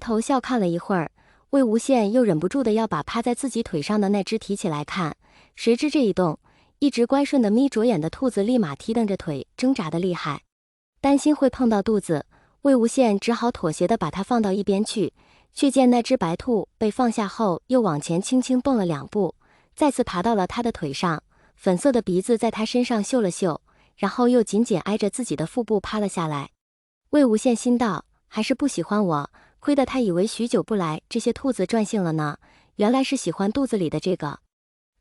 头笑看了一会儿，魏无羡又忍不住的要把趴在自己腿上的那只提起来看，谁知这一动，一直乖顺的眯着眼的兔子立马踢蹬着腿，挣扎的厉害。担心会碰到肚子，魏无羡只好妥协的把它放到一边去，却见那只白兔被放下后又往前轻轻蹦了2步，再次爬到了他的腿上，粉色的鼻子在他身上嗅了嗅，然后又紧紧挨着自己的腹部趴了下来。魏无羡心道，还是不喜欢我，亏得他以为许久不来，这些兔子转性了呢，原来是喜欢肚子里的这个。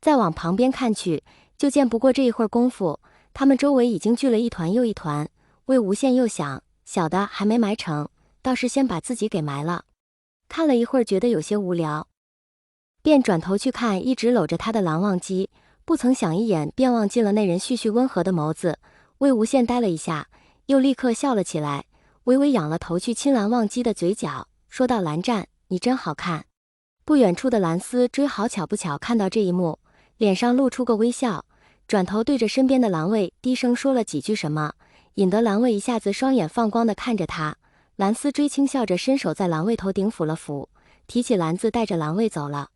再往旁边看去，就见不过这一会儿功夫，他们周围已经聚了一团又一团。魏无羡又想，小的还没埋成，倒是先把自己给埋了。看了一会儿觉得有些无聊，便转头去看一直搂着他的蓝忘机，不曾想一眼便望进了那人煦煦温和的眸子。魏无羡呆了一下，又立刻笑了起来，微微仰了头去亲蓝忘机的嘴角，说道：“蓝湛，你真好看。”不远处的蓝丝追好巧不巧看到这一幕，脸上露出个微笑，转头对着身边的蓝卫低声说了几句什么，引得蓝卫一下子双眼放光的看着他。蓝丝追轻笑着伸手在蓝卫头顶抚了抚，提起篮子带着蓝卫走了。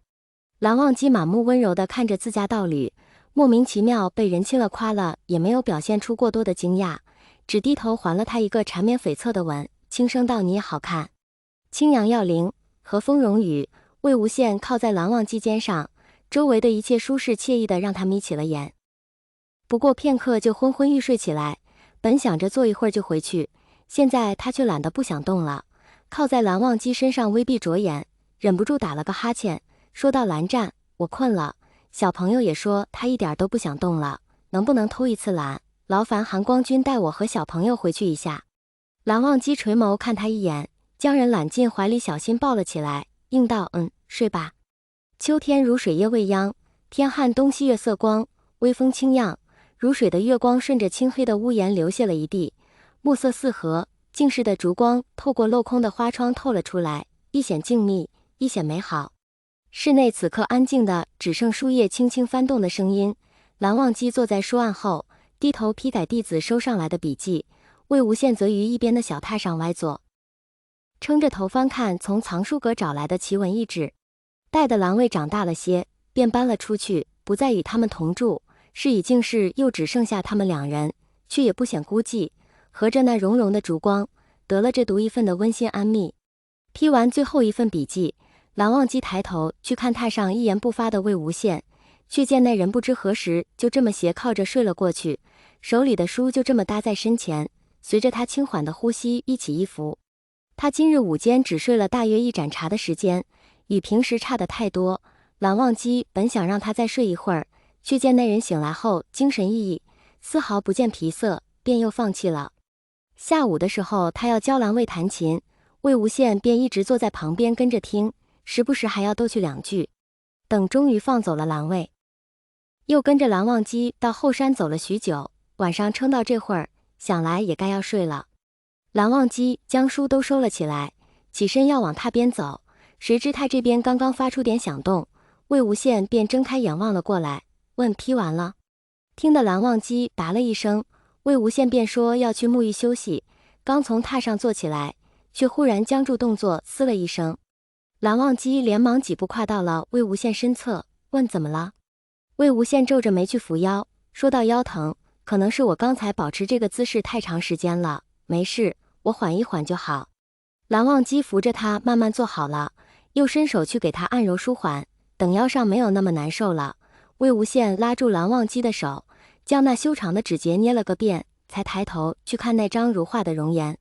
蓝忘机满目温柔的看着自家道侣，莫名其妙被人亲了夸了，也没有表现出过多的惊讶，只低头还了他一个缠绵悱恻的吻，轻声道：“你也好看。”清扬耀灵，和风融雨。魏无羡靠在蓝忘机肩上，周围的一切舒适惬意的让他眯起了眼。不过片刻就昏昏欲睡起来，本想着坐一会儿就回去，现在他却懒得不想动了，靠在蓝忘机身上微闭着眼，忍不住打了个哈欠，说道：“蓝湛，我困了，小朋友也说他一点都不想动了，能不能偷一次懒？劳烦韩光君带我和小朋友回去一下。”蓝忘机垂眸看他一眼，将人揽进怀里，小心抱了起来，应道：“睡吧。”秋天如水夜未央，天汉东西月色光，微风轻漾，如水的月光顺着青黑的屋檐流泻了一地，暮色四合，静室的烛光透过镂空的花窗透了出来，一显静谧，一显美好。室内此刻安静的只剩书页轻轻翻动的声音。蓝忘机坐在书案后，低头批改弟子收上来的笔记，魏无羡则于一边的小榻上歪坐，撑着头翻看从藏书阁找来的奇文异志。待的蓝卫长大了些，便搬了出去，不再与他们同住，是以静室又只剩下他们2人，却也不显孤寂，合着那融融的烛光，得了这独一份的温馨安谧。批完最后一份笔记，蓝忘机抬头去看榻上一言不发的魏无羡，却见那人不知何时就这么斜靠着睡了过去，手里的书就这么搭在身前，随着他轻缓的呼吸一起一伏。他今日午间只睡了大约1盏茶的时间，与平时差得太多。蓝忘机本想让他再睡一会儿，却见那人醒来后精神奕奕，丝毫不见疲色，便又放弃了。下午的时候他要教蓝卫弹琴，魏无羡便一直坐在旁边跟着听，时不时还要逗趣2句。等终于放走了蓝卫，又跟着蓝忘机到后山走了许久，晚上撑到这会儿，想来也该要睡了。蓝忘机将书都收了起来，起身要往榻边走，谁知他这边刚刚发出点响动，魏无羡便睁开眼望了过来，问：“批完了？”听得蓝忘机答了一声，魏无羡便说要去沐浴休息，刚从榻上坐起来，却忽然僵住动作，嘶了一声。蓝忘机连忙几步跨到了魏无羡身侧，问：“怎么了？”魏无羡皱着眉去扶腰，说到：“腰疼，可能是我刚才保持这个姿势太长时间了，没事，我缓一缓就好。”蓝忘机扶着他慢慢坐好了，又伸手去给他按揉舒缓，等腰上没有那么难受了，魏无羡拉住蓝忘机的手，将那修长的指节捏了个遍，才抬头去看那张如画的容颜。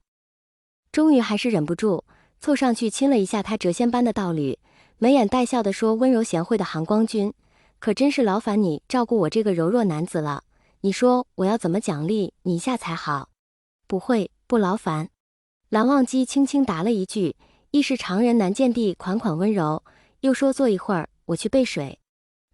终于还是忍不住凑上去亲了一下他谪仙般的道侣，眉眼带笑地说：“温柔贤惠的韩光君，可真是劳烦你照顾我这个柔弱男子了，你说我要怎么奖励你一下才好？”“不会，不劳烦。”蓝忘机轻轻答了一句，亦是常人难见地款款温柔，又说：“坐一会儿，我去备水。”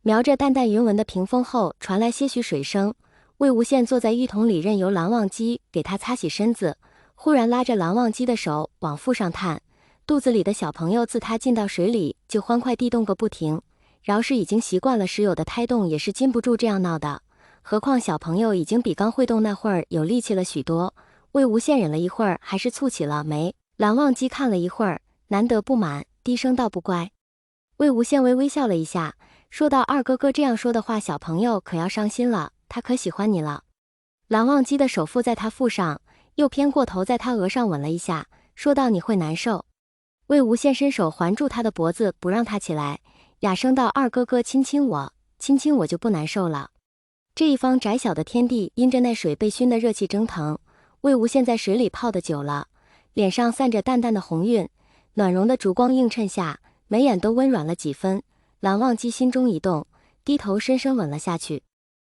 瞄着淡淡云纹的屏风后传来些许水声，魏无羡坐在浴桶里任由蓝忘机给他擦洗身子，忽然拉着蓝忘机的手往腹上探，肚子里的小朋友自他进到水里就欢快地动个不停，饶是已经习惯了时有的胎动也是禁不住这样闹的，何况小朋友已经比刚会动那会儿有力气了许多。魏无羡忍了一会儿，还是蹙起了眉。蓝忘机看了一会儿，难得不满，低声道不乖。魏无羡微微笑了一下，说道：“二哥哥这样说的话，小朋友可要伤心了，他可喜欢你了。”蓝忘机的手附在他腹上，又偏过头在他额上吻了一下，说道：“你会难受。”魏无羡伸手环住他的脖子，不让他起来，哑声道：“二哥哥亲亲我，亲亲我就不难受了。”这一方窄小的天地，因着那水被熏得热气蒸腾。魏无羡在水里泡得久了，脸上散着淡淡的红晕，暖融的烛光映衬下，眉眼都温软了几分。蓝忘机心中一动，低头深深吻了下去。